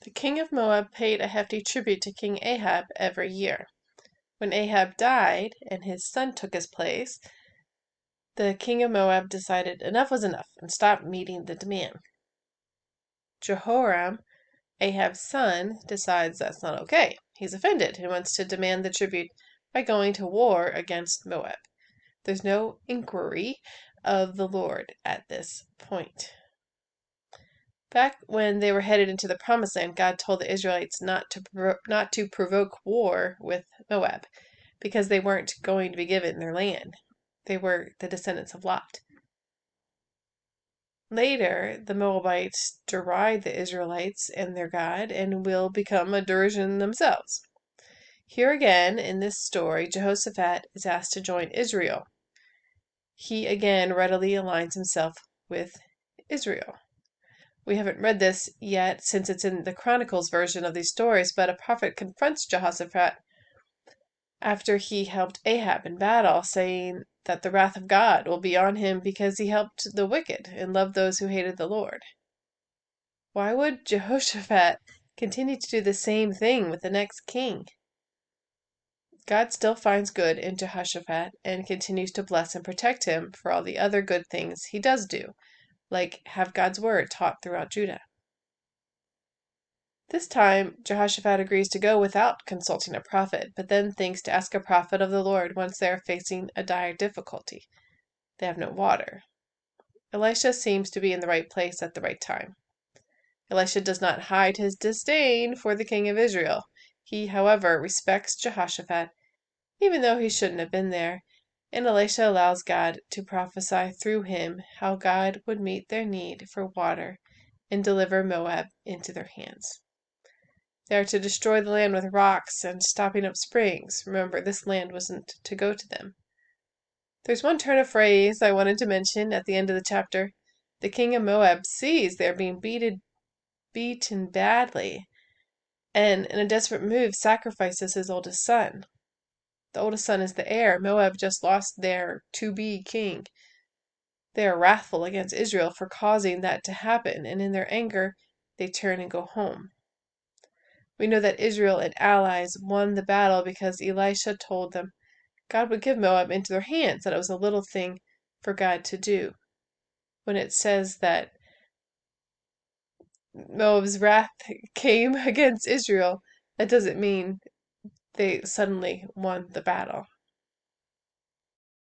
The king of Moab paid a hefty tribute to King Ahab every year. When Ahab died and his son took his place, the king of Moab decided enough was enough and stopped meeting the demand. Jehoram, Ahab's son, decides that's not okay. He's offended and wants to demand the tribute by going to war against Moab. There's no inquiry of the Lord at this point. Back when they were headed into the Promised Land, God told the Israelites not to provoke war with Moab, because they weren't going to be given their land. They were the descendants of Lot. Later, the Moabites deride the Israelites and their God and will become a derision themselves. Here again, in this story, Jehoshaphat is asked to join Israel. He again readily aligns himself with Israel. We haven't read this yet since it's in the Chronicles version of these stories, but a prophet confronts Jehoshaphat after he helped Ahab in battle, saying that the wrath of God will be on him because he helped the wicked and loved those who hated the Lord. Why would Jehoshaphat continue to do the same thing with the next king? God still finds good in Jehoshaphat and continues to bless and protect him for all the other good things he does do, like have God's word taught throughout Judah. This time, Jehoshaphat agrees to go without consulting a prophet, but then thinks to ask a prophet of the Lord once they are facing a dire difficulty. They have no water. Elisha seems to be in the right place at the right time. Elisha does not hide his disdain for the king of Israel. He, however, respects Jehoshaphat, even though he shouldn't have been there, and Elisha allows God to prophesy through him how God would meet their need for water and deliver Moab into their hands. They are to destroy the land with rocks and stopping up springs. Remember, this land wasn't to go to them. There's one turn of phrase I wanted to mention at the end of the chapter. The king of Moab sees they're being beaten badly, and in a desperate move sacrifices his oldest son. The oldest son is the heir. Moab just lost their to-be king. They are wrathful against Israel for causing that to happen, and in their anger, they turn and go home. We know that Israel and allies won the battle because Elisha told them God would give Moab into their hands, that it was a little thing for God to do. When it says that Moab's wrath came against Israel, that doesn't mean they suddenly won the battle.